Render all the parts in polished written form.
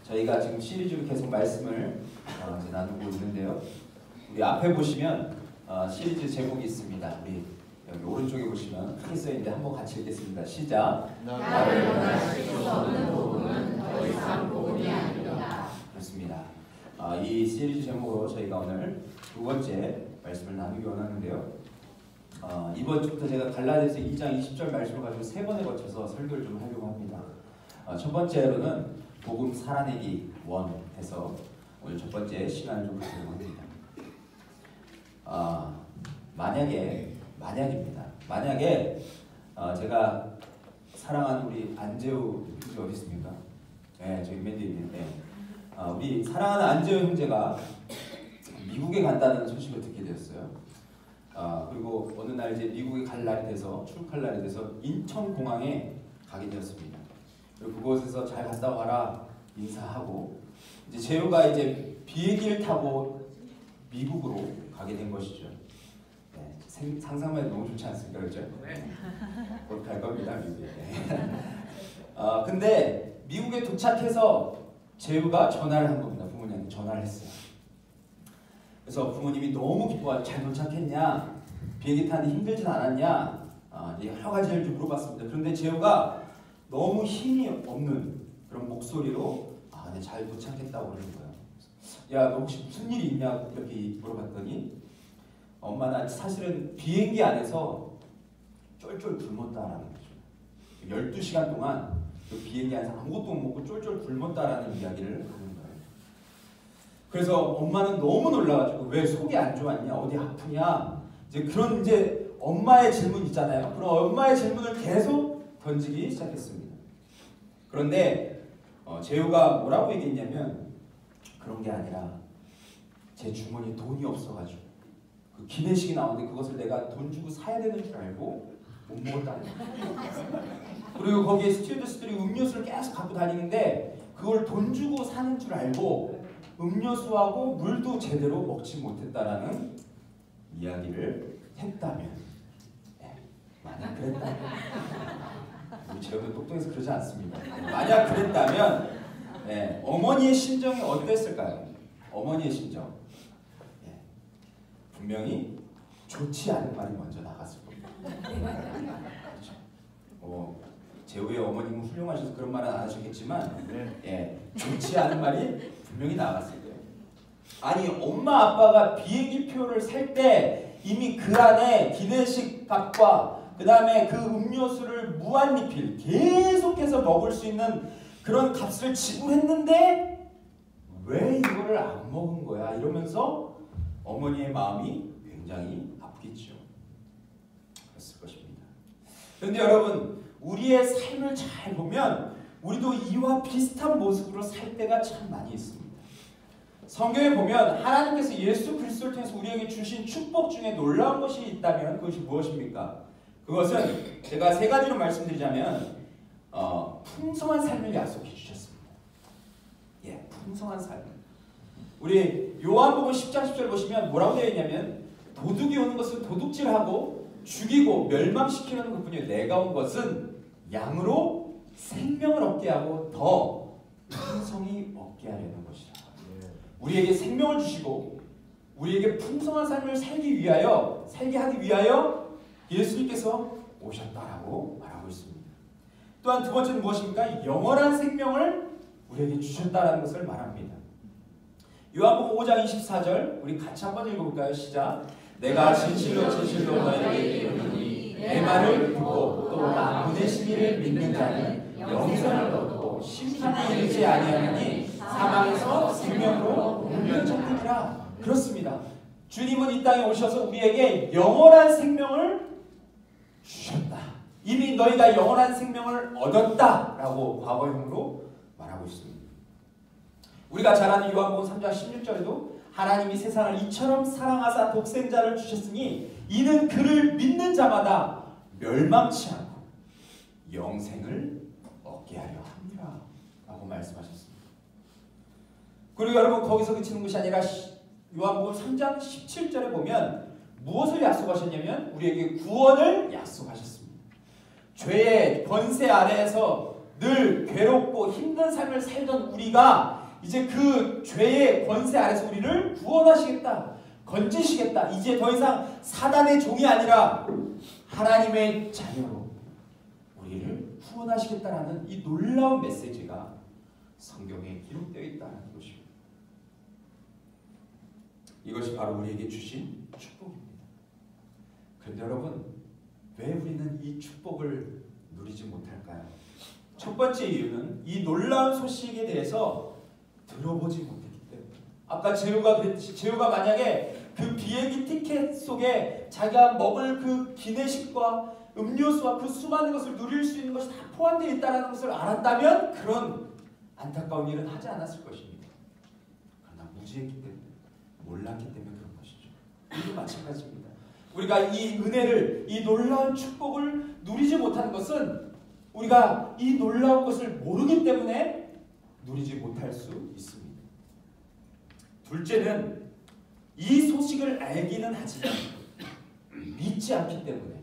저희가 지금 시리즈로 계속 말씀을 이제 나누고 있는데요. 우리 앞에 보시면 시리즈 제목이 있습니다. 우리 여기 오른쪽에 보시면 크게 써있는데 한번 같이 읽겠습니다. 시작. 나를 원하실 수 없는 복음은 더 이상 복음이 아닙니다. 그렇습니다. 이 시리즈 제목으로 저희가 오늘 두 번째 말씀을 나누기 원하는데요. 이번 주부터 제가 갈라디아서 2장 20절 말씀을 가지고 세 번에 거쳐서 설교를 좀 하려고 합니다. 첫 번째로는 복음 살아내기 원에서 오늘 첫 번째 시간을 좀 가지려고 합니다. 만약에 제가 사랑하는 우리 안재우 형제 어디 있습니까? 네, 저기 맨 뒤에 있는데 우리 사랑하는 안재우 형제가 미국에 간다는 소식을 듣게 되었어요. 그리고 어느 날 이제 미국에 갈 날이 돼서 출국할 날이 돼서 인천공항에 가게 되었습니다. 그리고 그곳에서 잘 갔다 와라 인사하고 이제 재우가 이제 비행기를 타고 미국으로 가게 된 것이죠. 네, 상상만 해도 너무 좋지 않습니까, 그렇죠? 네. 곧 갈 겁니다, 미국에. 근데 미국에 도착해서 재우가 전화를 한 겁니다. 부모님한테 전화를 했어요. 그래서 부모님이 너무 기뻐가지고 잘 도착했냐, 비행기 타는데 힘들진 않았냐, 여러 가지를 좀 물어봤습니다. 그런데 재우가 너무 힘이 없는 그런 목소리로 네, 잘 도착했다고 그러는 거예요. 야, 너 혹시 무슨 일이 있냐 이렇게 물어봤더니 엄마 나 사실은 비행기 안에서 쫄쫄 굶었다라는 거죠. 12시간 동안 그 비행기 안에서 아무것도 못 먹고 쫄쫄 굶었다라는 이야기를 하는 거예요. 그래서 엄마는 너무 놀라가지고 왜 속이 안 좋았냐, 어디 아프냐, 이제 그런 이제 엄마의 질문 있잖아요. 그런 엄마의 질문을 계속 던지기 시작했습니다. 그런데 재우가 뭐라고 얘기했냐면 그런 게 아니라 제 주머니에 돈이 없어가지고 그 기내식이 나오는데 그것을 내가 돈 주고 사야 되는 줄 알고 못 먹었다는 거예요. 그리고 거기에 스튜어디스들이 음료수를 계속 갖고 다니는데 그걸 돈 주고 사는 줄 알고 음료수하고 물도 제대로 먹지 못했다라는 이야기를 했다면, 만약 그랬다면, 우리 재우는 똑똑해서 그러지 않습니다. 만약 그랬다면 어머니의 심정이 어땠을까요? 어머니의 심정 분명히 좋지 않은 말이 먼저 나갔을 겁니다. 그렇죠? 재우의 어머님은 훌륭하셔서 그런 말은 안 하셨겠지만 좋지 않은 말이 분명히 나갔을 거예요. 아니, 엄마 아빠가 비행기표를 살 때 이미 그 안에 기내식 값과 그 다음에 그 음료수를 무한리필 계속해서 먹을 수 있는 그런 값을 지불했는데 왜 이거를 안 먹은 거야? 이러면서 어머니의 마음이 굉장히 아프겠죠. 그랬을 것입니다. 그런데 여러분, 우리의 삶을 잘 보면 우리도 이와 비슷한 모습으로 살 때가 참 많이 있습니다. 성경에 보면 하나님께서 예수 그리스도를 통해서 우리에게 주신 축복 중에 놀라운 것이 있다면 그것이 무엇입니까? 그것은 제가 세 가지로 말씀드리자면 풍성한 삶을 약속해 주셨습니다. 풍성한 삶. 우리 요한복음 10장 10절 보시면 뭐라고 되어 있냐면 도둑이 오는 것은 도둑질하고 죽이고 멸망시키는 것뿐이요 내가 온 것은 양으로 생명을 얻게 하고 더 풍성히 얻게 하려는 것이라. 우리에게 생명을 주시고 우리에게 풍성한 삶을 살게 하기 위하여 예수님께서 오셨다라고 말하고 있습니다. 또한 두 번째는 무엇입니까? 영원한 생명을 우리에게 주셨다라는 것을 말합니다. 요한복음 5장 24절 우리 같이 한번 읽어볼까요? 시작. 내가 진실로 너희에게 이르노니 내 말을 듣고 또 나 보내신 이를 믿는 자는 영생을 얻고 심판에 이르지 아니하나니 사망에서 생명으로 옮겨졌느니라. 그렇습니다. 주님은 이 땅에 오셔서 우리에게 영원한 생명을 주셨다. 이미 너희가 영원한 생명을 얻었다라고 과거형으로 말하고 있습니다. 우리가 잘 아는 요한복음 3장 16절에도 하나님이 세상을 이처럼 사랑하사 독생자를 주셨으니 이는 그를 믿는 자마다 멸망치 않고 영생을 얻게 하려 합니다 라고 말씀하셨습니다. 그리고 여러분, 거기서 그치는 것이 아니라 요한복음 3장 17절에 보면 무엇을 약속하셨냐면 우리에게 구원을 약속하셨습니다. 죄의 권세 아래에서 늘 괴롭고 힘든 삶을 살던 우리가 이제 그 죄의 권세 아래서 우리를 구원하시겠다, 건지시겠다. 이제 더 이상 사단의 종이 아니라 하나님의 자녀로 우리를 구원하시겠다라는 이 놀라운 메시지가 성경에 기록되어 있다는 것입니다. 이것이 바로 우리에게 주신 축복입니다. 그런데 여러분, 왜 우리는 이 축복을 누리지 못할까요? 첫 번째 이유는 이 놀라운 소식에 대해서 들어보지 못했기 때문에. 아까 제우가 그랬듯이 제우가 만약에 그 비행기 티켓 속에 자기가 먹을 그 기내식과 음료수와 그 수많은 것을 누릴 수 있는 것이 다 포함되어 있다는 것을 알았다면 그런 안타까운 일은 하지 않았을 것입니다. 그러나 무지했기 때문에, 몰랐기 때문에 그런 것이죠. 우리도 마찬가지입니다. 우리가 이 은혜를, 이 놀라운 축복을 누리지 못하는 것은 우리가 이 놀라운 것을 모르기 때문에 누리지 못할 수 있습니다. 둘째는 이 소식을 알기는 하지만 믿지 않기 때문에,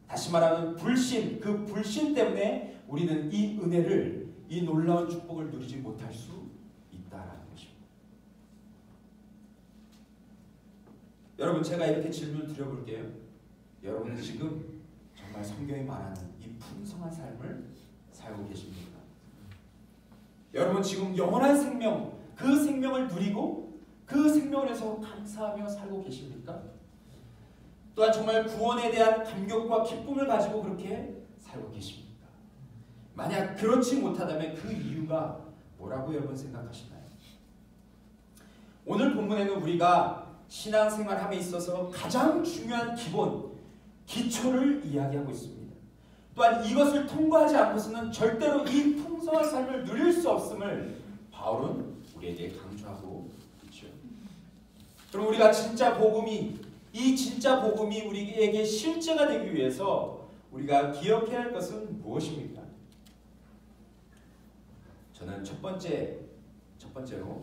다시 말하면 불신, 그 불신 때문에 우리는 이 은혜를, 이 놀라운 축복을 누리지 못할 수 있다라는 것입니다. 여러분, 제가 이렇게 질문을 드려볼게요. 여러분은 지금 정말 성경이 말하는 이 풍성한 삶을 살고 계십니까? 여러분 지금 영원한 생명, 그 생명을 누리고 그 생명을 해서 감사하며 살고 계십니까? 또한 정말 구원에 대한 감격과 기쁨을 가지고 그렇게 살고 계십니까? 만약 그렇지 못하다면 그 이유가 뭐라고 여러분 생각하시나요? 오늘 본문에는 우리가 신앙생활함에 있어서 가장 중요한 기본, 기초를 이야기하고 있습니다. 또한 이것을 통과하지 않고서는 절대로 이 풍성한 삶을 누릴 수 없음을 바울은 우리에게 강조하고 있죠. 그럼 우리가 진짜 복음이, 이 진짜 복음이 우리에게 실제가 되기 위해서 우리가 기억해야 할 것은 무엇입니까? 저는 첫 번째로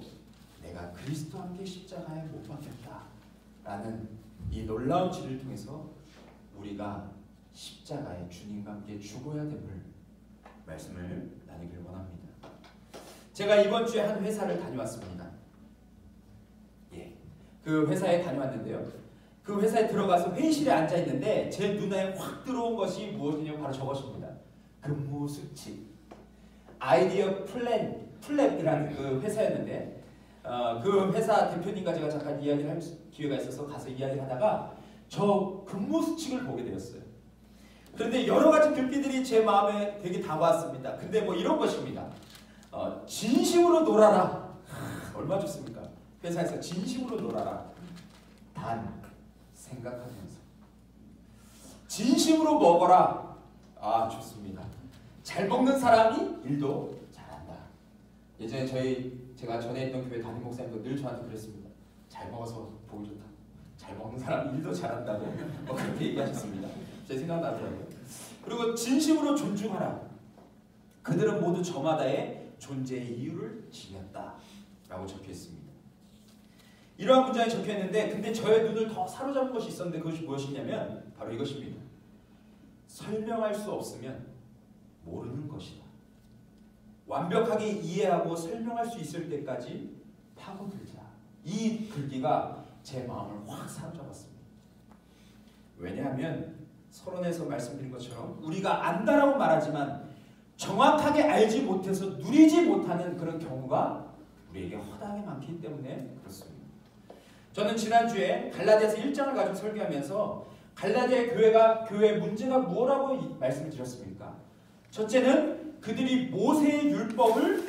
내가 그리스도와 함께 십자가에 못 박혔다라는 이 놀라운 진리를 통해서 우리가 십자가에 주님과 함께 죽어야 됨을 말씀을 나누기를 원합니다. 제가 이번 주에 한 회사를 다녀왔습니다. 그 회사에 다녀왔는데요. 그 회사에 들어가서 회의실에 앉아 있는데 제 눈에 확 들어온 것이 무엇이냐면 바로 저것입니다. 근무 수칙. 아이디어 플랩이라는 그 회사였는데 그 회사 대표님과 제가 잠깐 이야기를 할 기회가 있어서 가서 이야기를 하다가 저 근무 수칙을 보게 되었어요. 그런데 여러 가지 글귀들이 제 마음에 되게 다가왔습니다. 근데 뭐 이런 것입니다. 진심으로 놀아라. 얼마나 좋습니까? 회사에서 진심으로 놀아라. 단 생각하면서. 진심으로 먹어라. 아, 좋습니다. 잘 먹는 사람이 일도 잘한다. 예전에 제가 전에 있던 교회 담임 목사님도 늘 저한테 그랬습니다. 잘 먹어서 보기 좋다. 잘 먹는 사람이 일도 잘한다고 그렇게 얘기하셨습니다. 제 생각나더라고요. 그리고 진심으로 존중하라. 그들은 모두 저마다의 존재의 이유를 지녔다 라고 적혀있습니다. 이러한 문장이 적혀있는데 근데 저의 눈을 더 사로잡은 것이 있었는데 그것이 무엇이냐면 바로 이것입니다. 설명할 수 없으면 모르는 것이다. 완벽하게 이해하고 설명할 수 있을 때까지 파고들자. 이 글귀가 제 마음을 확 사로잡았습니다. 왜냐하면 서론에서 말씀드린 것처럼 우리가 안다라고 말하지만 정확하게 알지 못해서 누리지 못하는 그런 경우가 우리에게 허다하게 많기 때문에 그렇습니다. 저는 지난주에 갈라디아서 1장을 가지고 설교하면서 갈라디아 교회의 문제가 뭐라고 말씀을 드렸습니까? 첫째는 그들이 모세의 율법을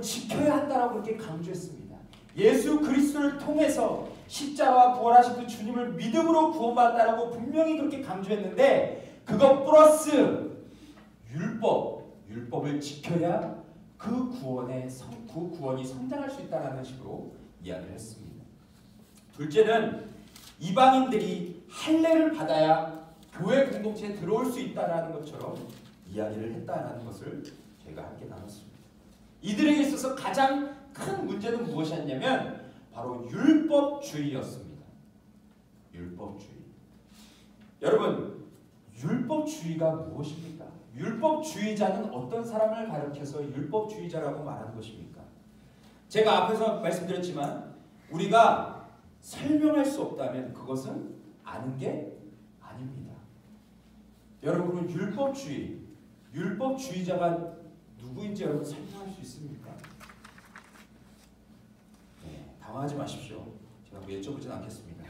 지켜야 한다라고 그렇게 강조했습니다. 예수 그리스도를 통해서 십자가와 부활하신 그 주님을 믿음으로 구원받았다라고 분명히 그렇게 강조했는데 그것 플러스 율법을 지켜야 그 구원이 성장할 수 있다는 식으로 이야기를 했습니다. 둘째는 이방인들이 할례를 받아야 교회 공동체에 들어올 수 있다는 것처럼 이야기를 했다는 것을 저희가 함께 나눴습니다. 이들에게 있어서 가장 큰 문제는 무엇이었냐면 바로 율법주의였습니다. 율법주의. 여러분, 율법주의가 무엇입니까? 율법주의자는 어떤 사람을 가리켜서 율법주의자라고 말하는 것입니까? 제가 앞에서 말씀드렸지만 우리가 설명할 수 없다면 그것은 아는 게 아닙니다. 여러분은 율법주의자가 누구인지 여러분 설명할 수 있습니까? 네, 당황하지 마십시오. 제가 뭐 여쭤보진 않겠습니다.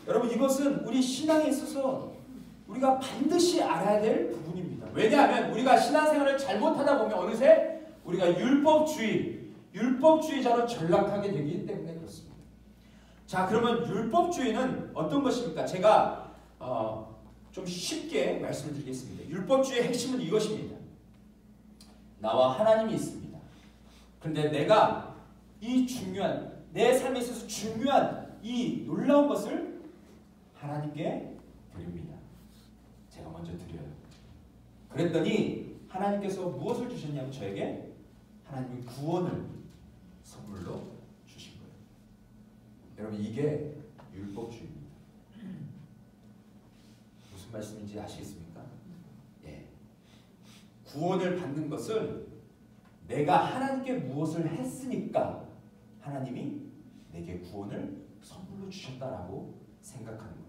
여러분 이것은 우리 신앙에 있어서 우리가 반드시 알아야 될 부분입니다. 왜냐하면 우리가 신앙생활을 잘못하다 보면 어느새 우리가 율법주의자로 전락하게 되기 때문에 그렇습니다. 자, 그러면 율법주의는 어떤 것입니까? 제가 좀 쉽게 말씀을 드리겠습니다. 율법주의의 핵심은 이것입니다. 나와 하나님이 있습니다. 그런데 내가 이 중요한 내 삶에 있어서 중요한 이 놀라운 것을 하나님께 드립니다. 제가 먼저 드려요. 그랬더니 하나님께서 무엇을 주셨냐면 저에게 하나님의 구원을 선물로 주신 거예요. 여러분 이게 율법주의입니다. 무슨 말씀인지 아시겠습니까? 예. 구원을 받는 것은 내가 하나님께 무엇을 했으니까 하나님이 내게 구원을 선물로 주셨다라고 생각하는 거예요.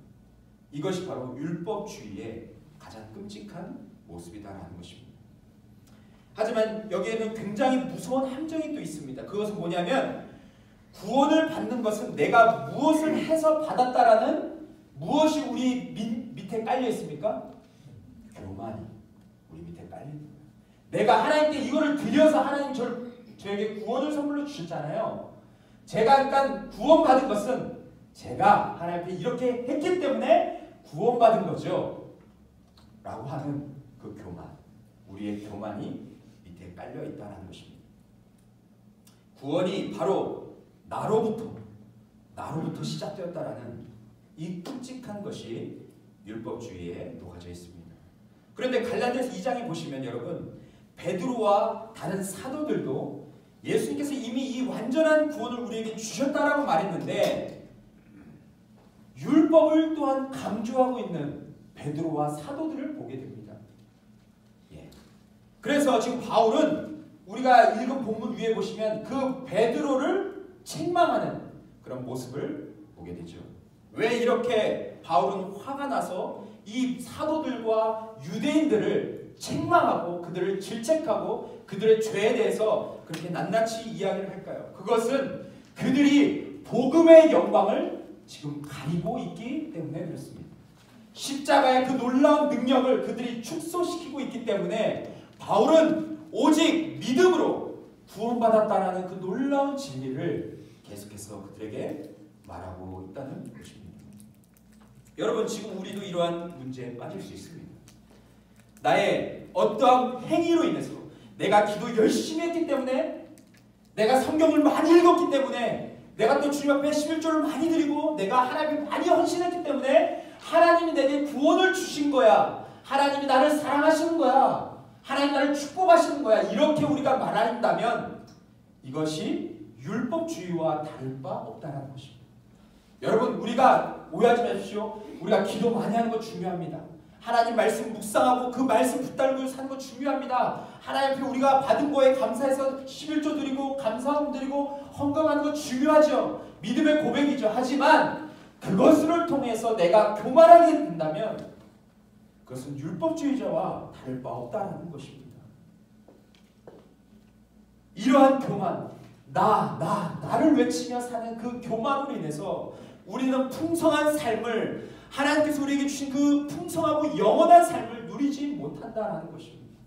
이것이 바로 율법주의의 가장 끔찍한 모습이다라는 것입니다. 하지만 여기에는 굉장히 무서운 함정이 또 있습니다. 그것은 뭐냐면 구원을 받는 것은 내가 무엇을 해서 받았다라는 무엇이 우리 밑에 깔려 있습니까? 교만이 우리 밑에 깔려 있는 거예요. 내가 하나님께 이거를 드려서 하나님 저에게 구원을 선물로 주셨잖아요. 제가 그러니까 구원받은 것은 제가 하나님께 이렇게 했기 때문에 구원받은 거죠. 라고 하는 그 교만. 우리의 교만이 밑에 깔려 있다는 것입니다. 구원이 바로 나로부터 시작되었다라는 이 끔찍한 것이 율법주의에 녹아져 있습니다. 그런데 갈라디아서 2장에 보시면 여러분 베드로와 다른 사도들도 예수님께서 이미 이 완전한 구원을 우리에게 주셨다라고 말했는데 율법을 또한 강조하고 있는 베드로와 사도들을 보게 됩니다. 예. 그래서 지금 바울은 우리가 읽은 본문 위에 보시면 그 베드로를 책망하는 그런 모습을 보게 되죠. 왜 이렇게 바울은 화가 나서 이 사도들과 유대인들을 책망하고 그들을 질책하고 그들의 죄에 대해서 그렇게 낱낱이 이야기를 할까요? 그것은 그들이 복음의 영광을 지금 가리고 있기 때문에 그렇습니다. 십자가의 그 놀라운 능력을 그들이 축소시키고 있기 때문에 바울은 오직 믿음으로 구원받았다라는 그 놀라운 진리를 계속해서 그들에게 말하고 있다는 것입니다. 여러분 지금 우리도 이러한 문제에 빠질 수 있습니다. 나의 어떠한 행위로 인해서 내가 기도 열심히 했기 때문에 내가 성경을 많이 읽었기 때문에 내가 또 주님 앞에 11조를 많이 드리고 내가 하나님께 많이 헌신했기 때문에 하나님이 내게 구원을 주신 거야. 하나님이 나를 사랑하시는 거야. 하나님 나를 축복하시는 거야. 이렇게 우리가 말한다면 이것이 율법주의와 다를 바 없다는 것입니다. 여러분 우리가 오해하지 마십시오. 우리가 기도 많이 하는 거 중요합니다. 하나님 말씀 묵상하고 그 말씀 붙들고 사는 거 중요합니다. 하나님 앞에 우리가 받은 거에 감사해서 11조 드리고 감사함 드리고 헌금하는 거 중요하죠. 믿음의 고백이죠. 하지만 그것을 통해서 내가 교만하게 된다면 그것은 율법주의자와 다를 바 없다는 것입니다. 이러한 교만, 나를 외치며 사는 그 교만으로 인해서 우리는 풍성한 삶을 하나님께서 우리에게 주신 그 풍성하고 영원한 삶을 누리지 못한다는 것입니다.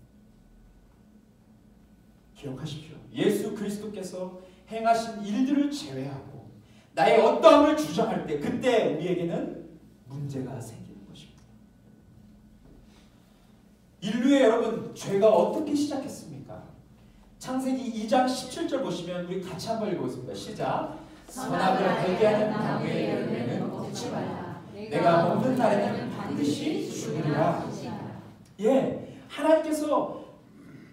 기억하십시오. 예수 그리스도께서 행하신 일들을 제외하고 나의 어떠함을 주장할 때 그때 우리에게는 문제가 생기는 것입니다. 인류의 여러분 죄가 어떻게 시작했습니까? 창세기 2장 17절 보시면 우리 같이 한번 읽어보겠습니다. 시작. 선악을 알게 하는 나무의 열매는 먹지 말라. 내가 먹는 날에는 반드시 죽으리라. 예, 하나님께서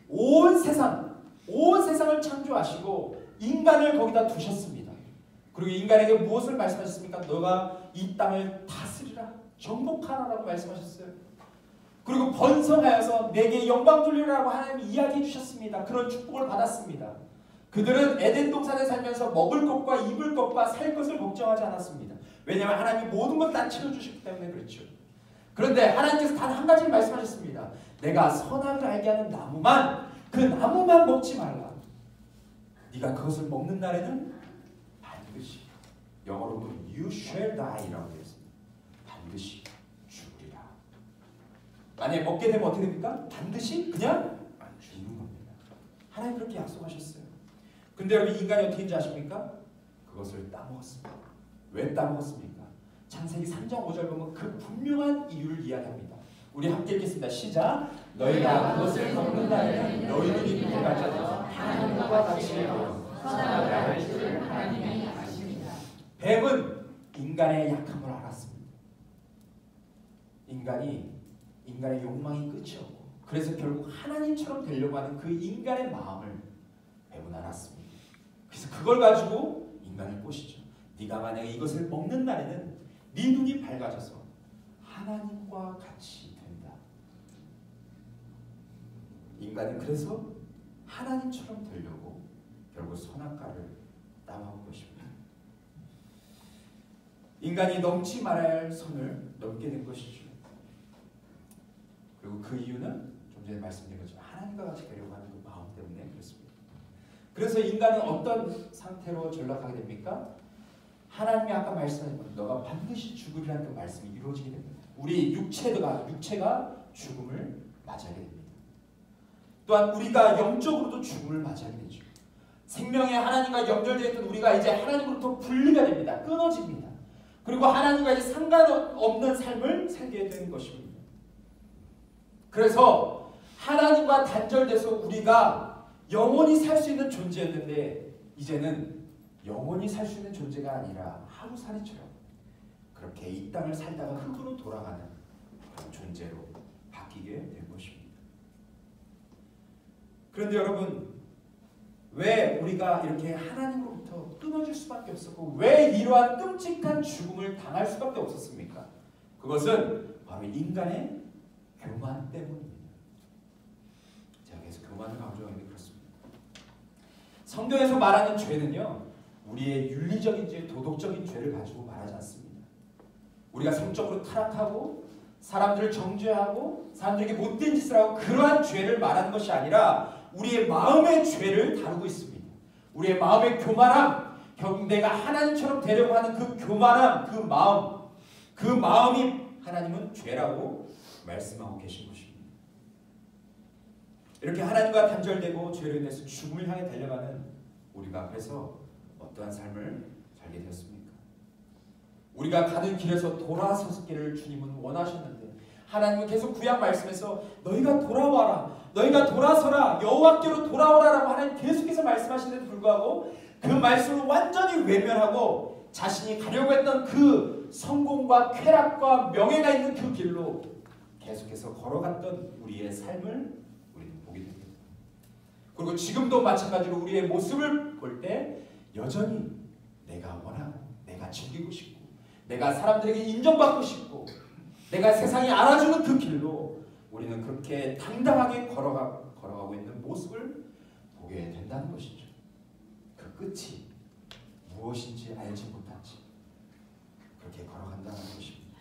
온 세상을 창조하시고 인간을 거기다 두셨습니다. 그리고 인간에게 무엇을 말씀하셨습니까? 너가 이 땅을 다스리라, 정복하라라고 말씀하셨어요. 그리고 번성하여서 내게 영광 돌리라고 하나님이 이야기해 주셨습니다. 그런 축복을 받았습니다. 그들은 에덴 동산에 살면서 먹을 것과 입을 것과 살 것을 걱정하지 않았습니다. 왜냐하면 하나님이 모든 것 다 채워주셨기 때문에 그렇죠. 그런데 하나님께서 단 한 가지를 말씀하셨습니다. 내가 선악을 알게 하는 나무만, 그 나무만 먹지 말라. 네가 그것을 먹는 날에는 반드시, 영어로 보면 You shall die라고 되어 있습니다. 반드시 죽으리라. 만약에 먹게 되면 어떻게 됩니까? 반드시 그냥 죽는 겁니다. 하나님 그렇게 약속하셨어요. 근데 여러분, 인간이 어떻게 했는지 아십니까? 그것을 따먹었습니다. 왜 따먹었습니까? 창세기 3장 5절 보면 그 분명한 이유를 이야기합니다. 우리 함께 읽겠습니다. 시작. 너희가 그것을 먹는 날에는 너희 눈이 밝아져 하나님과 같이 되어 선악을 알 줄 하나님이 아십니다. 뱀은 인간의 약함을 알았습니다. 인간의 욕망이 끝이 없고, 그래서 결국 하나님처럼 되려고 하는 그 인간의 마음을 뱀은 알았습니다. 그래서 그걸 가지고 인간을 꼬시죠. 네가 만약에 이것을 먹는 날에는 네 눈이 밝아져서 하나님과 같이 된다. 인간은 그래서 하나님처럼 되려고 결국 선악과를 따먹은 것입니다. 인간이 넘지 말아야 할 선을 넘게 된 것이죠. 그리고 그 이유는 좀 전에 말씀드린 것처럼 하나님과 같이 되려고 하는 그 마음 때문에 그렇습니다. 그래서 인간은 어떤 상태로 전락하게 됩니까? 하나님이 아까 말씀하신 것, 너가 반드시 죽으리라는 그 말씀이 이루어지게 됩니다. 우리 육체가 죽음을 맞이하게 됩니다. 또한 우리가 영적으로도 죽음을 맞이하게 되죠. 생명에 하나님과 연결되어 있던 우리가 이제 하나님으로부터 분리가 됩니다. 끊어집니다. 그리고 하나님과 이제 상관없는 삶을 살게 되는 것입니다. 그래서 하나님과 단절돼서 우리가 영원히 살 수 있는 존재였는데, 이제는 영원히 살 수 있는 존재가 아니라 하루살이처럼 그렇게 이 땅을 살다가 흙으로 돌아가는 그런 존재로 바뀌게 된 것입니다. 그런데 여러분, 왜 우리가 이렇게 하나님으로부터 끊어질 수밖에 없었고, 왜 이러한 끔찍한 죽음을 당할 수밖에 없었습니까? 그것은 바로 인간의 교만 때문입니다. 제가 계속 교만을 강조하는 게 그렇습니다. 성경에서 말하는 죄는요, 우리의 윤리적인 죄, 도덕적인 죄를 가지고 말하지 않습니다. 우리가 성적으로 타락하고 사람들을 정죄하고 사람들에게 못된 짓을 하고 그러한 죄를 말하는 것이 아니라 우리의 마음의 죄를 다루고 있습니다. 우리의 마음의 교만함, 결국 내가 하나님처럼 되려고 하는 그 교만함, 그 마음이 하나님은 죄라고 말씀하고 계신 것입니다. 이렇게 하나님과 단절되고 죄로 인해서 죽음을 향해 달려가는 우리가 그래서 어떠한 삶을 살게 되었습니까? 우리가 가는 길에서 돌아서기를 주님은 원하셨는데, 하나님은 계속 구약 말씀에서 너희가 돌아와라, 너희가 돌아서라, 여호와께로 돌아오라라고 하나님 계속해서 말씀하시는데도 불구하고 그 말씀을 완전히 외면하고 자신이 가려고 했던 그 성공과 쾌락과 명예가 있는 그 길로 계속해서 걸어갔던 우리의 삶을 우리는 보게 됩니다. 그리고 지금도 마찬가지로 우리의 모습을 볼 때 여전히 내가 원하고 내가 즐기고 싶고 내가 사람들에게 인정받고 싶고 내가 세상이 알아주는 그 길로 우리는 그렇게 당당하게 걸어가고 있는 모습을 보게 된다는 것이죠. 그 끝이 무엇인지 알지 못한 채 그렇게 걸어간다는 것입니다.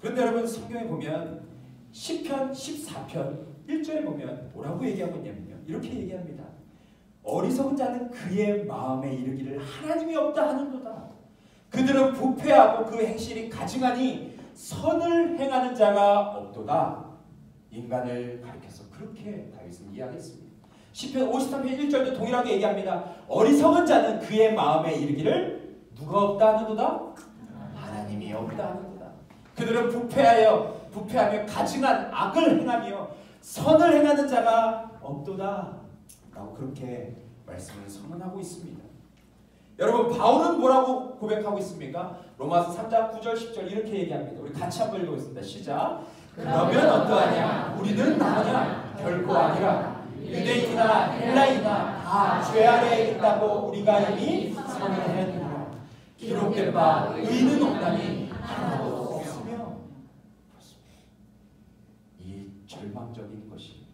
그런데 여러분, 성경에 보면 시편 14편 1절에 보면 뭐라고 얘기하고 있냐면요, 이렇게 얘기합니다. 어리석은 자는 그의 마음에 이르기를 하나님이 없다 하는도다. 그들은 부패하고 그 행실이 가증하니 선을 행하는 자가 없도다. 인간을 가리켜서 그렇게 다윗은 이야기했습니다. 시편 53편 1절도 동일하게 얘기합니다. 어리석은 자는 그의 마음에 이르기를 누가 없다 하는도다? 하나님이 없다 하는도다. 그들은 부패하며 가증한 악을 행하며 선을 행하는 자가 없도다 라고 그렇게 말씀을 선언하고 있습니다. 여러분, 바울은 뭐라고 고백하고 있습니까? 로마서 3장 9절 10절 이렇게 얘기합니다. 우리 같이 한번 읽어보겠습니다. 시작. 그러면 어떠하냐? 우리는 나냐? 결코 아니라. 유대인이나 헬라인이나 다 죄 아래에 있다고 우리가 이미 선언하였느니라. 기록된 바 의는 없나니 하나도 없으며. 이 절망적인 것이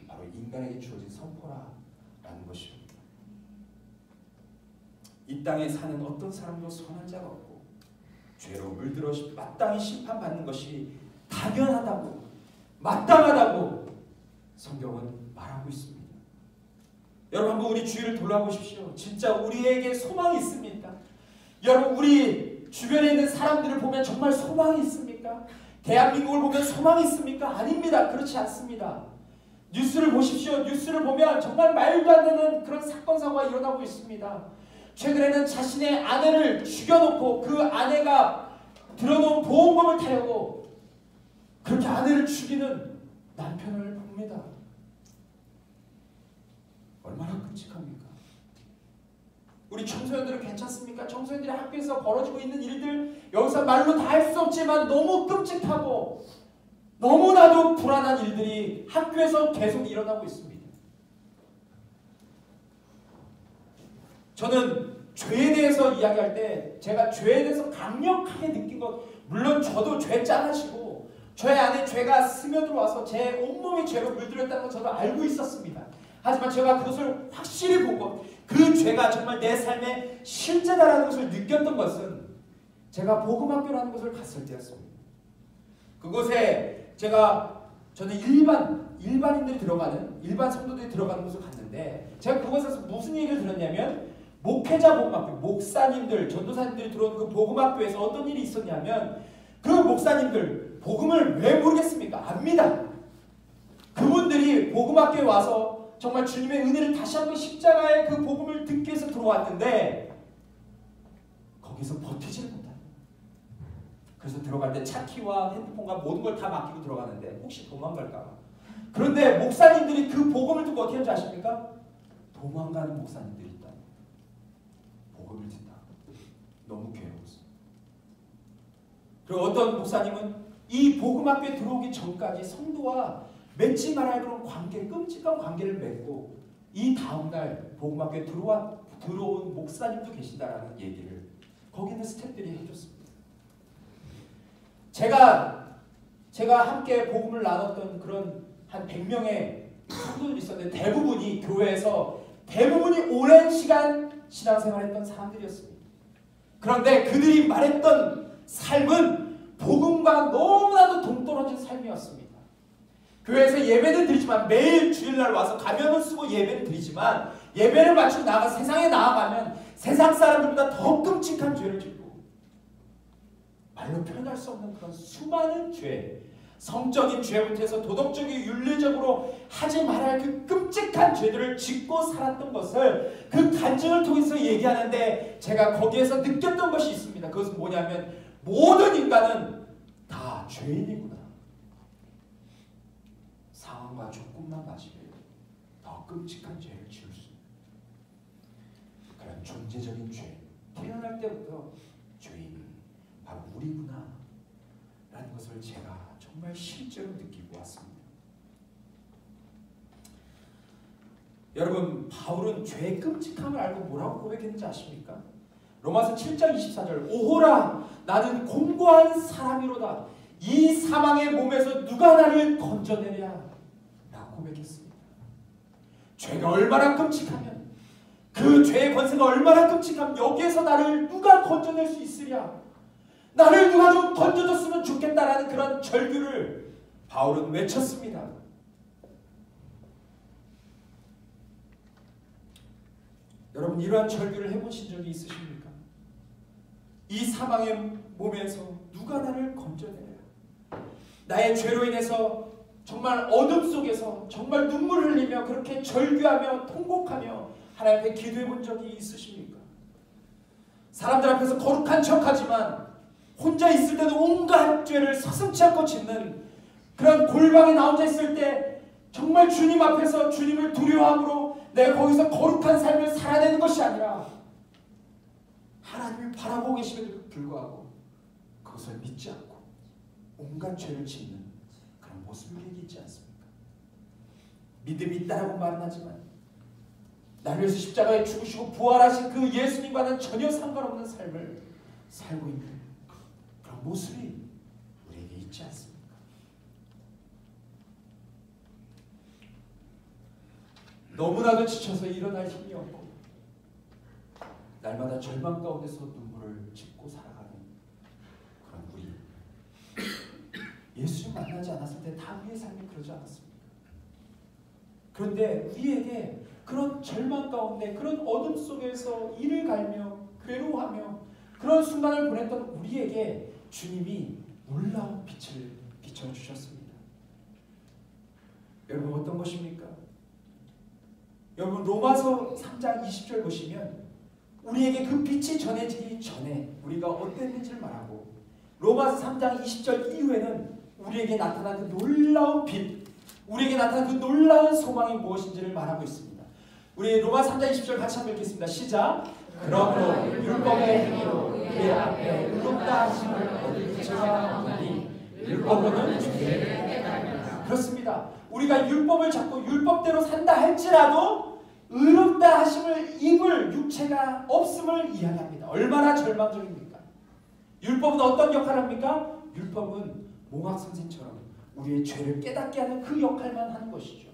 바로 인간에게 주어진 선포라는 것입니다. 이 땅에 사는 어떤 사람도 선한 자가 없고 죄로 물들어 마땅히 심판받는 것이 당연하다고 마땅하다고 성경은 말하고 있습니다. 여러분 한번 우리 주위를 돌아보십시오. 진짜 우리에게 소망이 있습니까? 여러분 우리 주변에 있는 사람들을 보면 정말 소망이 있습니까? 대한민국을 보면 소망이 있습니까? 아닙니다. 그렇지 않습니다. 뉴스를 보십시오. 뉴스를 보면 정말 말도 안 되는 그런 사건 사고가 일어나고 있습니다. 최근에는 자신의 아내를 죽여놓고 그 아내가 들어놓은 보험금을 타려고 그렇게 아내를 죽이는 남편을 봅니다. 얼마나 끔찍합니까? 우리 청소년들은 괜찮습니까? 청소년들이 학교에서 벌어지고 있는 일들 여기서 말로 다 할 수 없지만 너무 끔찍하고 너무나도 불안한 일들이 학교에서 계속 일어나고 있습니다. 저는 죄에 대해서 이야기할 때 제가 죄에 대해서 강력하게 느낀 것, 물론 저도 죄 짠하시고 저의 안에 죄가 스며들어와서 제 온몸이 죄로 물들었다는 걸 저도 알고 있었습니다. 하지만 제가 그것을 확실히 보고 그 죄가 정말 내 삶의 실제다라는 것을 느꼈던 것은 제가 복음학교라는 곳을 갔을 때였습니다. 그곳에 저는 일반인들이 들어가는, 일반 성도들이 들어가는 곳을 갔는데 제가 그곳에서 무슨 얘기를 들었냐면 목회자 복음학교, 목사님들, 전도사님들이 들어온 그 복음학교에서 어떤 일이 있었냐면 그 목사님들 복음을 왜 모르겠습니까? 압니다. 그분들이 복음학교에 와서 정말 주님의 은혜를 다시 한번 십자가의 그 복음을 듣기 위해서 들어왔는데 거기서 버티지를 못합니다. 그래서 들어갈 때 차 키와 핸드폰과 모든 걸 다 맡기고 들어가는데 혹시 도망갈까 봐. 그런데 목사님들이 그 복음을 듣고 어떻게 하는지 아십니까? 도망가는 목사님들이 있다. 복음을 듣다. 너무 괴로웠어. 그리고 어떤 목사님은 이 복음학교에 들어오기 전까지 성도와 맺지 말아야 그런 관계, 끔찍한 관계를 맺고 이 다음날 복음학교에 들어온 목사님도 계신다라는 얘기를 거기 있는 스태프들이 해줬습니다. 제가 함께 복음을 나눴던 그런 한 100명의 성도들이 있었는데 대부분이 오랜 시간 신앙생활했던 사람들이었습니다. 그런데 그들이 말했던 삶은 복음과 너무나도 동떨어진 삶이었습니다. 교회에서 예배는 드리지만 매일 주일날 와서 가면을 쓰고 예배를 드리지만 예배를 마치고 세상에 나아가면 세상 사람들보다 더 끔찍한 죄를 짓고 말로 표현할 수 없는 그런 수많은 죄, 성적인 죄부터 해서 도덕적인 윤리적으로 하지 말아야 할 그 끔찍한 죄들을 짓고 살았던 것을 그 간증을 통해서 얘기하는데 제가 거기에서 느꼈던 것이 있습니다. 그것은 뭐냐면 모든 인간은 다 죄인이구나. 상황과 조건만 맞으면 더 끔찍한 죄를 지을 수 있는 그런 존재적인 죄, 태어날 때부터 죄인이 바로 우리구나 라는 것을 제가 정말 실제로 느끼고 왔습니다. 여러분, 바울은 죄의 끔찍함을 알고 뭐라고 고백했는지 아십니까? 로마서 7장 24절 오호라 나는 공고한 사람이로다 이 사망의 몸에서 누가 나를 건져내랴 라고 고백했습니다. 죄가 얼마나 끔찍하면 그 죄의 권세가 얼마나 끔찍하면 여기에서 나를 누가 건져낼 수 있으랴, 나를 누가 좀 건져줬으면 좋겠다라는 그런 절규를 바울은 외쳤습니다. 여러분 이러한 절규를 해보신 적이 있으십니까? 이 사망의 몸에서 누가 나를 건져내랴, 나의 죄로 인해서 정말 어둠 속에서 정말 눈물을 흘리며 그렇게 절규하며 통곡하며 하나님 앞에 기도해 본 적이 있으십니까? 사람들 앞에서 거룩한 척하지만 혼자 있을 때도 온갖 죄를 서슴지 않고 짓는 그런 골방에 나 혼자 있을 때 정말 주님 앞에서 주님을 두려워함으로 내가 거기서 거룩한 삶을 살아내는 것이 아니라 하나님을 바라보고 계심에도 불구하고 그것을 믿지 않고 온갖 죄를 짓는 그런 모습이 우리에게 있지 않습니까? 믿음이 있다라고 말은 하지만 나를 위해서 십자가에 죽으시고 부활하신 그 예수님과는 전혀 상관없는 삶을 살고 있는 그런 모습이 우리에게 있지 않습니까? 너무나도 지쳐서 일어날 힘이 없고 날마다 절망 가운데서 눈물을 짓고 살아가는 그런 우리. 예수님 만나지 않았을 때 다 우리의 삶이 그러지 않았습니까? 그런데 우리에게 그런 절망 가운데 그런 어둠 속에서 이를 갈며 괴로워하며 그런 순간을 보냈던 우리에게 주님이 놀라운 빛을 비춰주셨습니다. 여러분 어떤 것입니까? 여러분 로마서 3장 20절 보시면 우리에게 그 빛이 전해지기 전에 우리가 어땠는지를 말하고 로마서 3장 20절 이후에는 우리에게 나타난 그 놀라운 빛, 우리에게 나타난 그 놀라운 소망이 무엇인지를 말하고 있습니다. 우리 로마서 3장 20절 같이 한번 읽겠습니다. 시작. 그러므로 율법의 행위로 우리 앞에 의롭다 하심을 얻을 자가 없나니 율법으로는 죄를 깨달으라. 그렇습니다. 우리가 율법을 잡고 율법대로 산다 할지라도 의롭다 하심을 입을 육체가 없음을 이야기합니다. 얼마나 절망적입니까? 율법은 어떤 역할을 합니까? 율법은 몽학 선생처럼 우리의 죄를 깨닫게 하는 그 역할만 하는 것이죠.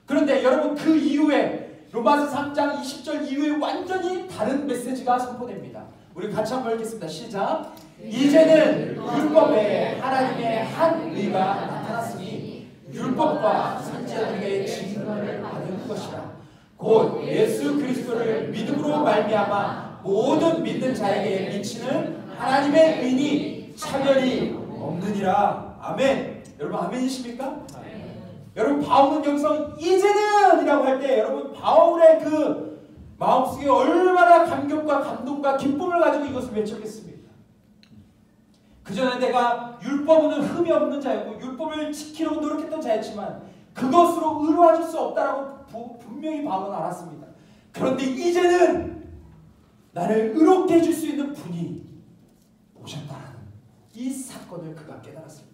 그런데 여러분 그 이후에 로마서 3장 20절 이후에 완전히 다른 메시지가 선포됩니다. 우리 같이 한번 읽겠습니다. 시작. 이제는 율법에 하나님의 한 의가 나타났으니 율법과 선지자들에게 증거를 받은 것이라. 곧 예수 그리스도를 믿음으로 말미암아 모든 믿는 자에게 미치는 하나님의 의니 차별이 없느니라. 아멘. 여러분 아멘이십니까? 여러분 바울은 여기서 이제는 이라고 할 때 여러분 바울의 그 마음속에 얼마나 감격과 감동과 기쁨을 가지고 이것을 외쳤겠습니까? 그전에 내가 율법은 흠이 없는 자였고 율법을 지키려고 노력했던 자였지만 그것으로 의로워질 수 없다라고 분명히 바울은 알았습니다. 그런데 이제는 나를 의롭게 해줄 수 있는 분이 오셨다라는 이 사건을 그가 깨달았습니다.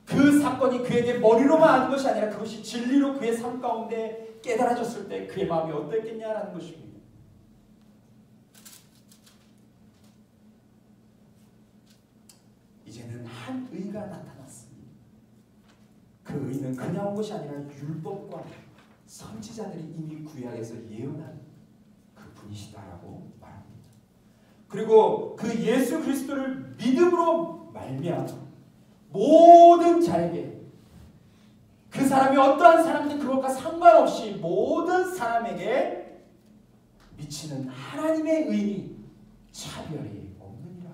그 사건이 그에게 머리로만 아는 것이 아니라 그것이 진리로 그의 삶 가운데 깨달아졌을 때 그의 마음이 어땠겠냐라는 것입니다. 이제는 한 의가 나타났습니다. 그 의는 그냥 온 것이 아니라 율법과 선지자들이 이미 구약에서 예언한 그 분이시다라고 말합니다. 그리고 그 예수 그리스도를 믿음으로 말미암아 모든 자에게 그 사람이 어떠한 사람인지 그것과 상관없이 모든 사람에게 미치는 하나님의 의니 차별이 없느니라.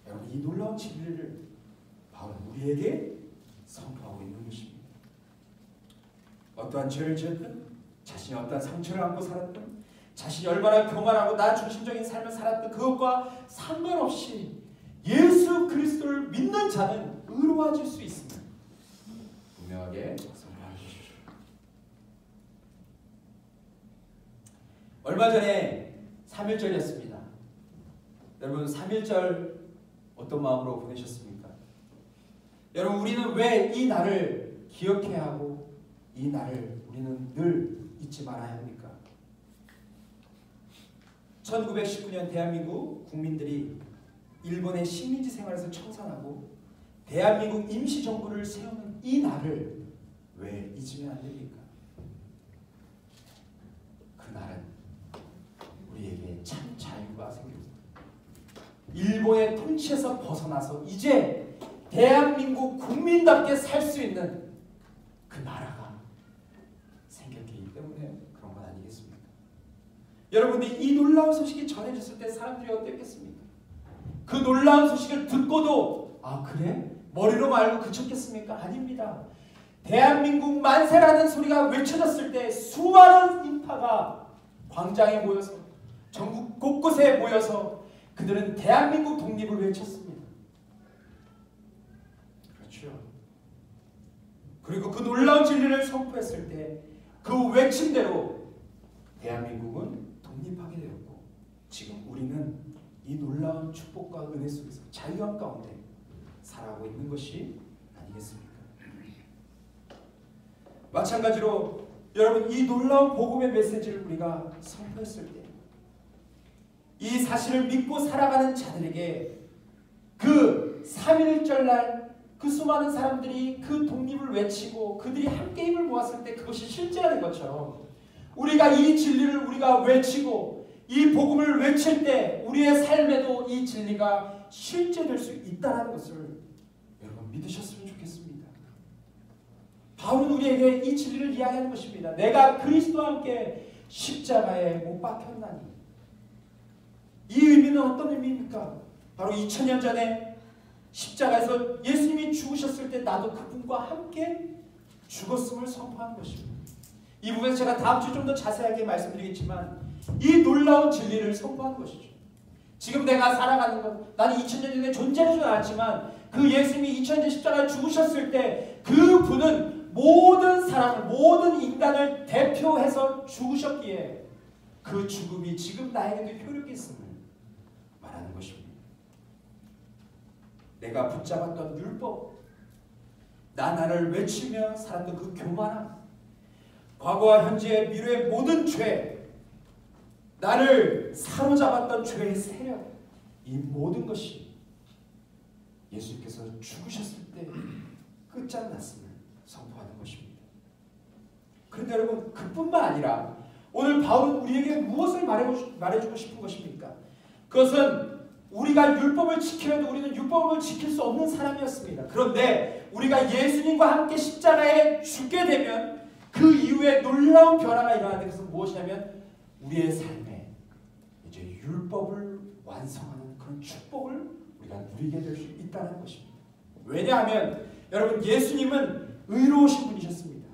여러분 이 놀라운 진리를 바울은 우리에게 선포하고 있는 것입니다. 어떠한 죄를 지었든 자신이 어떠한 상처를 안고 살았든 자신이 얼마나 교만하고 나 중심적인 삶을 살았든 그것과 상관없이 예수 그리스도를 믿는 자는 의로워질 수 있습니다. 분명하게 선포해 주십시오. 얼마 전에 3.1절이었습니다. 여러분 3.1절 어떤 마음으로 보내셨습니까? 여러분 우리는 왜 이 날을 기억해야 하고 이 날을 우리는 늘 잊지 말아야 합니까? 1919년 대한민국 국민들이 일본의 식민지 생활에서 청산하고 대한민국 임시정부를 세우는 이 날을 왜 잊으면 안 됩니까? 그 날은 우리에게 참 자유가 생깁니다. 일본의 통치에서 벗어나서 이제 대한민국 국민답게 살 수 있는 그 나라가 생겼기 때문에 그런 건 아니겠습니까? 여러분들이 이 놀라운 소식이 전해졌을 때 사람들이 어땠겠습니까? 그 놀라운 소식을 듣고도 아 그래? 머리로 알고 그쳤겠습니까? 아닙니다. 대한민국 만세라는 소리가 외쳐졌을 때 수많은 인파가 광장에 모여서 전국 곳곳에 모여서 그들은 대한민국 독립을 외쳤습니다. 그렇죠. 그리고 그 놀라운 진리를 선포했을 때 그 외침대로 대한민국은 독립하게 되었고 지금 우리는 이 놀라운 축복과 은혜 속에서 자유함 가운데 살아가고 있는 것이 아니겠습니까? 마찬가지로 여러분 이 놀라운 복음의 메시지를 우리가 선포했을 때 이 사실을 믿고 살아가는 자들에게 그 3.1절 날 그 수많은 사람들이 그 독립을 외치고 그들이 함께 힘을 모았을 때 그것이 실제가 된 것처럼 우리가 이 진리를 우리가 외치고 이 복음을 외칠 때 우리의 삶에도 이 진리가 실제될 수 있다는 것을 여러분 믿으셨으면 좋겠습니다. 바울은 우리에게 이 진리를 이야기하는 것입니다. 내가 그리스도와 함께 십자가에 못 박혔나니. 이 의미는 어떤 의미입니까? 바로 2000년 전에 십자가에서 예수님이 죽으셨을 때 나도 그분과 함께 죽었음을 선포하는 것입니다. 이 부분에서 제가 다음 주에 좀 더 자세하게 말씀드리겠지만 이 놀라운 진리를 선포하는 것이죠. 지금 내가 살아가는 것, 나는 2000년 전에 존재하지 않았지만 그 예수님이 2000년 십자가에 죽으셨을 때 그분은 모든 사람을, 모든 인간을 대표해서 죽으셨기에 그 죽음이 지금 나에게도 효력이 있음을 말하는 것입니다. 내가 붙잡았던 율법, 나를 외치며 살았던 그 교만함, 과거와 현재 미래의 모든 죄, 나를 사로잡았던 죄의 세력, 이 모든 것이 예수님께서 죽으셨을 때 끝장났음을 선포하는 것입니다. 그런데 여러분, 그뿐만 아니라 오늘 바울은 우리에게 무엇을 말해주고 싶은 것입니까? 그것은 우리가 율법을 지켜도 우리는 율법을 지킬 수 없는 사람이었습니다. 그런데 우리가 예수님과 함께 십자가에 죽게 되면 그 이후에 놀라운 변화가 일어나는 것은 무엇이냐면 우리의 삶에 이제 율법을 완성하는 그런 축복을 우리가 누리게 될 수 있다는 것입니다. 왜냐하면 여러분, 예수님은 의로우신 분이셨습니다.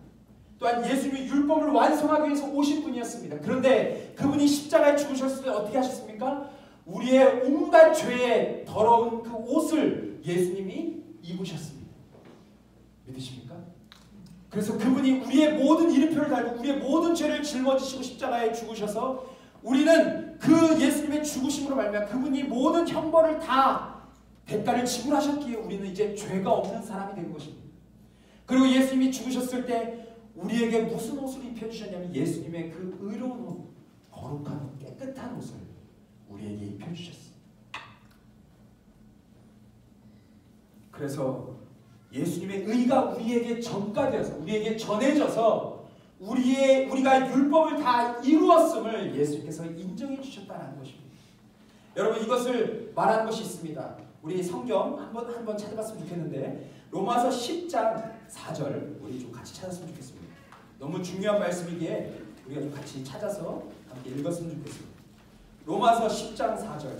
또한 예수님이 율법을 완성하기 위해서 오신 분이었습니다. 그런데 그분이 십자가에 죽으셨을 때 어떻게 하셨습니까? 우리의 온갖 죄의 더러운 그 옷을 예수님이 입으셨습니다. 믿으십니까? 그래서 그분이 우리의 모든 이름표를 달고 우리의 모든 죄를 짊어지시고 십자가에 죽으셔서 우리는 그 예수님의 죽으심으로 말미암아 그분이 모든 형벌을 다 대가를 지불하셨기에 우리는 이제 죄가 없는 사람이 된 것입니다. 그리고 예수님이 죽으셨을 때 우리에게 무슨 옷을 입혀주셨냐면 예수님의 그 의로운 옷, 거룩한 옷, 깨끗한 옷을 우리에게 입혀주셨습니다. 그래서 예수님의 의가 우리에게 전가되어서 우리에게 전해져서 우리가 율법을 다 이루었음을 예수님께서 인정해 주셨다는 것입니다. 여러분, 이것을 말하는 것이 있습니다. 우리 성경 한번 찾아봤으면 좋겠는데 로마서 10장 4절 우리 좀 같이 찾았으면 좋겠습니다. 너무 중요한 말씀이기에 우리가 좀 같이 찾아서 함께 읽었으면 좋겠습니다. 로마서 10장 4절.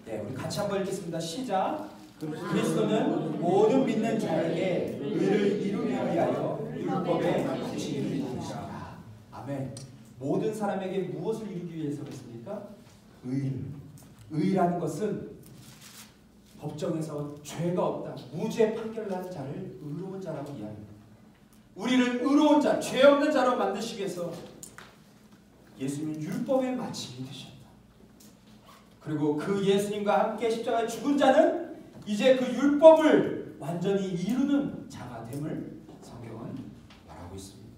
네, 우리 같이 한번 읽겠습니다. 시작. 그리스도는 모든 믿는 자에게 의를 이루기 위하여 율법의 지식을 이루시라. 아멘. 모든 사람에게 무엇을 이루기 위해서 그랬습니까? 의라는 것은 법정에서 죄가 없다, 무죄 판결난 자를 의로운 자라고 이야기합니다. 우리를 의로운 자, 죄 없는 자로 만드시기 위해서 예수님은 율법의 마침이 되셨다. 그리고 그 예수님과 함께 십자가에 죽은 자는 이제 그 율법을 완전히 이루는 자가 됨을 성경은 말하고 있습니다.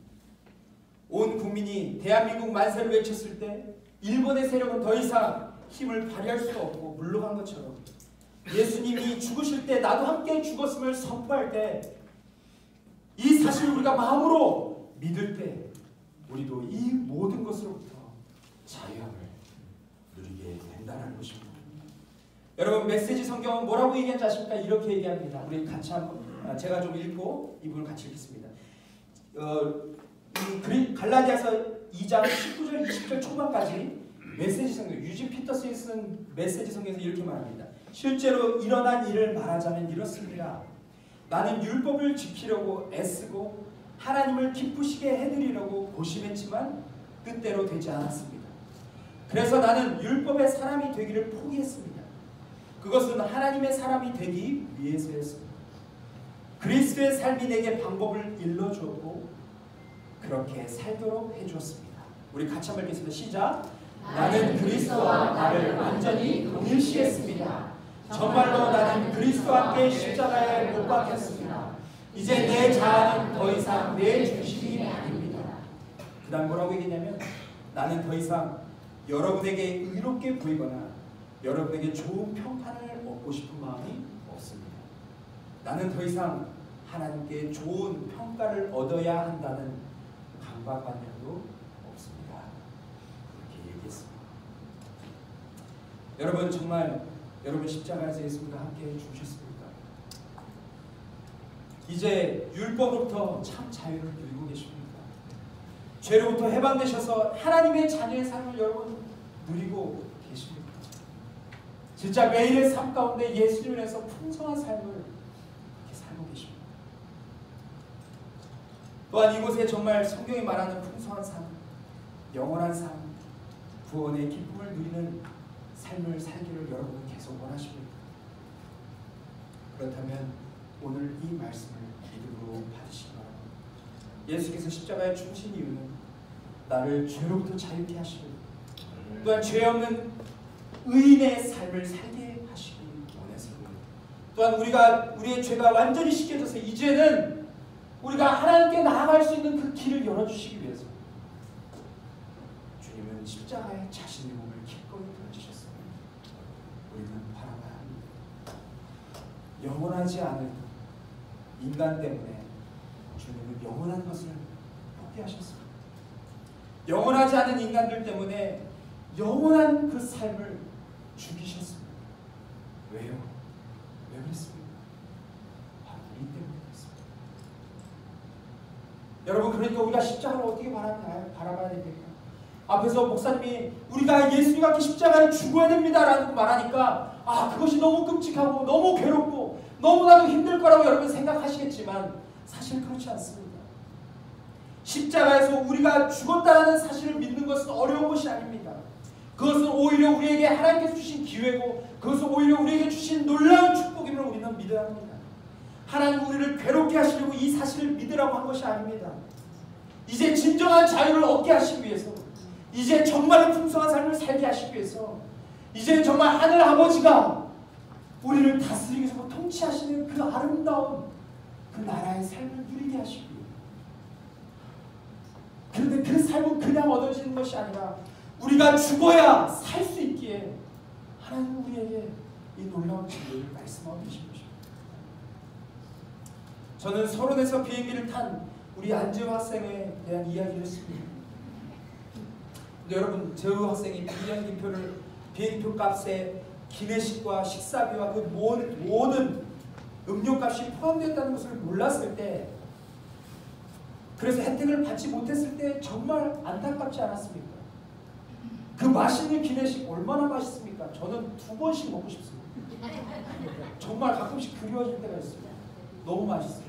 온 국민이 대한민국 만세를 외쳤을 때 일본의 세력은 더 이상 힘을 발휘할 수가 없고 물러간 것처럼 예수님이 죽으실 때 나도 함께 죽었음을 선포할 때 이 사실을 우리가 마음으로 믿을 때 우리도 이 모든 것으로부터 자유함을 누리게 된다는 것입니다. 여러분, 메시지 성경은 뭐라고 얘기하는지 아십니까? 이렇게 얘기합니다. 우리 같이 한번 제가 좀 읽고 이 부분을 같이 읽겠습니다. 갈라디아서 2장 19절 20절 초반까지 메시지 성경, 유진 피터슨이 쓴 메시지 성경에서 이렇게 말합니다. 실제로 일어난 일을 말하자면 이렇습니다. 나는 율법을 지키려고 애쓰고 하나님을 기쁘시게 해드리려고 고심했지만 뜻대로 되지 않았습니다. 그래서 나는 율법의 사람이 되기를 포기했습니다. 그것은 하나님의 사람이 되기 위해서였습니다. 그리스도의 삶이 내게 방법을 일러주었고 그렇게 살도록 해주었습니다. 우리 같이 한번 읽겠습니다. 시작. 나는 그리스도와 나를 완전히 동일시했습니다. 정말로 나는 그리스도와 함께 십자가에 못 박혔습니다. 이제 내 자아는 더 이상 내 중심이 아닙니다. 그 다음 뭐라고 얘기했냐면 나는 더 이상 여러분에게 의롭게 보이거나 여러분에게 좋은 평판을 얻고 싶은 마음이 없습니다. 나는 더 이상 하나님께 좋은 평가를 얻어야 한다는 강박관념도 없습니다. 그렇게 얘기했습니다. 여러분, 정말 여러분 십자가에서 예수님과 함께 죽으셨습니까? 이제 율법으로부터 참 자유를 누리고 계십니까? 죄로부터 해방되셔서 하나님의 자녀의 삶을 여러분 누리고 계십니까? 진짜 매일의 삶 가운데 예수님을 위해서 풍성한 삶을 이렇게 살고 계십니다. 또한 이곳에 정말 성경이 말하는 풍성한 삶, 영원한 삶, 구원의 기쁨을 누리는 삶을 살기를 여러분은 계속 원하십니까? 그렇다면 오늘 이 말씀을 믿음으로 받으시기 바랍니다. 예수께서 십자가에 죽으신 이유는 나를 죄로부터 자유케 하시고 또한 죄 없는 의인의 삶을 살게 하시기 원해서입니다. 또한 우리의 죄가 완전히 씻겨져서 이제는 우리가 하나님께 나아갈 수 있는 그 길을 열어주시기 위해서 주님은 십자가에 자신의 몸을 기꺼이 던지셨습니다. 우리는 바라봐야 합니다. 영원하지 않은 인간 때문에 주님은 영원한 것을 포기하셨습니다. 영원하지 않은 인간들 때문에 영원한 그 삶을 죽이셨습니다. 왜요? 왜 그랬습니까? 바로 우리 때문에 그랬습니다. 여러분, 그러니까 우리가 십자가를 어떻게 바라봐야 됩니까? 앞에서 목사님이 우리가 예수님과 같이 십자가에 죽어야 됩니다라고 말하니까 그것이 너무 끔찍하고 너무 괴롭고 너무나도 힘들 거라고 여러분 생각하시겠지만 사실 그렇지 않습니다. 십자가에서 우리가 죽었다는 사실을 믿는 것은 어려운 것이 아닙니다. 그것은 오히려 우리에게 하나님께서 주신 기회고 그것은 오히려 우리에게 주신 놀라운 축복임을 우리는 믿어야 합니다. 하나님 우리를 괴롭게 하시려고 이 사실을 믿으라고 한 것이 아닙니다. 이제 진정한 자유를 얻게 하시기 위해서, 이제 정말 풍성한 삶을 살게 하시기 위해서, 이제 정말 하늘 아버지가 우리를 다스리면서 통치하시는 그 아름다운 그 나라의 삶을 누리게 하시기 위해서. 그런데 그 삶은 그냥 얻어지는 것이 아니라 우리가 죽어야 살 수 있기에 하나님은 우리에게 이 놀라운 진리를 말씀하고 계신 것입니다. 저는 서론에서 비행기를 탄 우리 안재우 학생에 대한 이야기를 했습니다. 근데 여러분, 재우 학생이 비행기표 값에 기내식과 식사비와 그 모든 음료값이 포함되었다는 것을 몰랐을 때, 그래서 혜택을 받지 못했을 때 정말 안타깝지 않았습니까? 그 맛있는 기내식 얼마나 맛있습니까? 저는 2번씩 먹고 싶습니다. 정말 가끔씩 그리워질 때가 있습니다. 너무 맛있어요.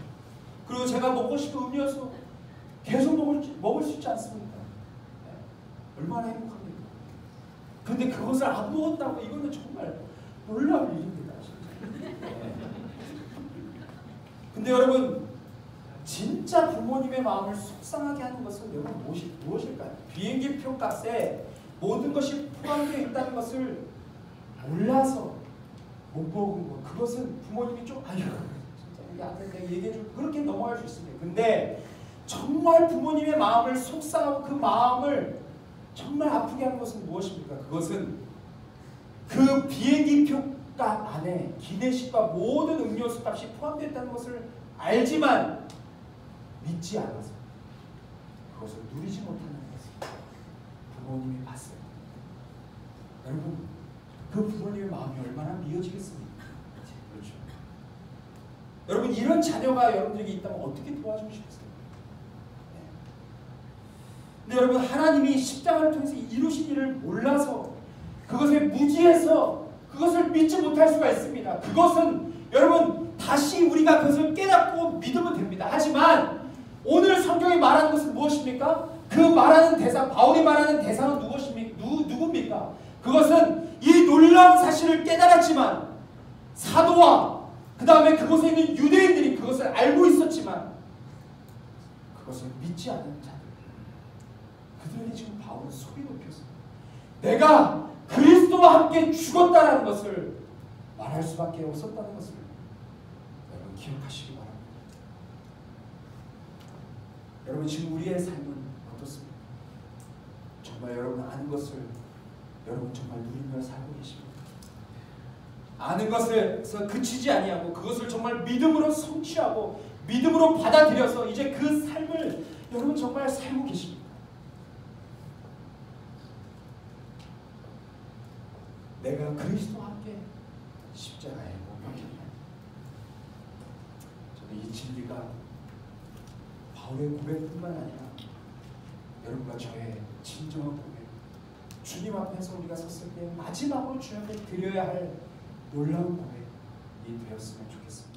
그리고 제가 먹고 싶은 음료수 계속 먹을 수 있지 않습니까? 네. 얼마나 행복합니까? 그런데 그것을 안 먹었다고, 이거는 정말 놀라운 일입니다. 네. 근데 여러분, 진짜 부모님의 마음을 속상하게 하는 것은 여러분 무엇일까요? 비행기표 값에 모든 것이 포함되어 있다는 것을 몰라서 못 먹은 것, 그것은 부모님이 좀 내가 얘기해줄 그렇게 넘어갈 수 있습니다. 근데 정말 부모님의 마음을 속상하고 그 마음을 정말 아프게 하는 것은 무엇입니까? 그것은 그 비행기표 값 안에 기내식과 모든 음료수 값이 포함되어 있다는 것을 알지만 믿지 않아서 그것을 누리지 못하는 것을 부모님이 봤어요. 여러분, 그 부모님의 마음이 얼마나 미어지겠습니까? 그렇죠. 여러분, 이런 자녀가 여러분들에게 있다면 어떻게 도와주고 싶으세요? 네. 근데 여러분, 하나님이 십자가를 통해서 이루신 일을 몰라서 그것에 무지해서 그것을 믿지 못할 수가 있습니다. 그것은 여러분 다시 우리가 그것을 깨닫고 믿으면 됩니다. 하지만 오늘 성경이 말하는 것은 무엇입니까? 그 말하는 대상, 바울이 말하는 대상은 누굽니까? 그것은 이 놀라운 사실을 깨달았지만 사도와 그 다음에 그곳에 있는 유대인들이 그것을 알고 있었지만 그것을 믿지 않는 자들, 그들에게 지금 바울은 소리 높여서 내가 그리스도와 함께 죽었다라는 것을 말할 수밖에 없었다는 것을 여러분 기억하시기 바랍니다. 여러분, 지금 우리의 삶은 어떻습니까? 정말 여러분 아는 것을 여러분 정말 누리며 살고 계십니까? 아는 것에서 그치지 아니하고 그것을 정말 믿음으로 성취하고 믿음으로 받아들여서 이제 그 삶을 여러분 정말 살고 계십니까? 내가 그리스도와 함께 십자가에 못 박혔나요? 저는 이 진리가 바울의 고백뿐만 아니라 여러분과 저의 진정한 고백, 주님 앞에서 우리가 섰을 때 마지막으로 주님께 드려야 할 놀라운 고백이 되었으면 좋겠습니다.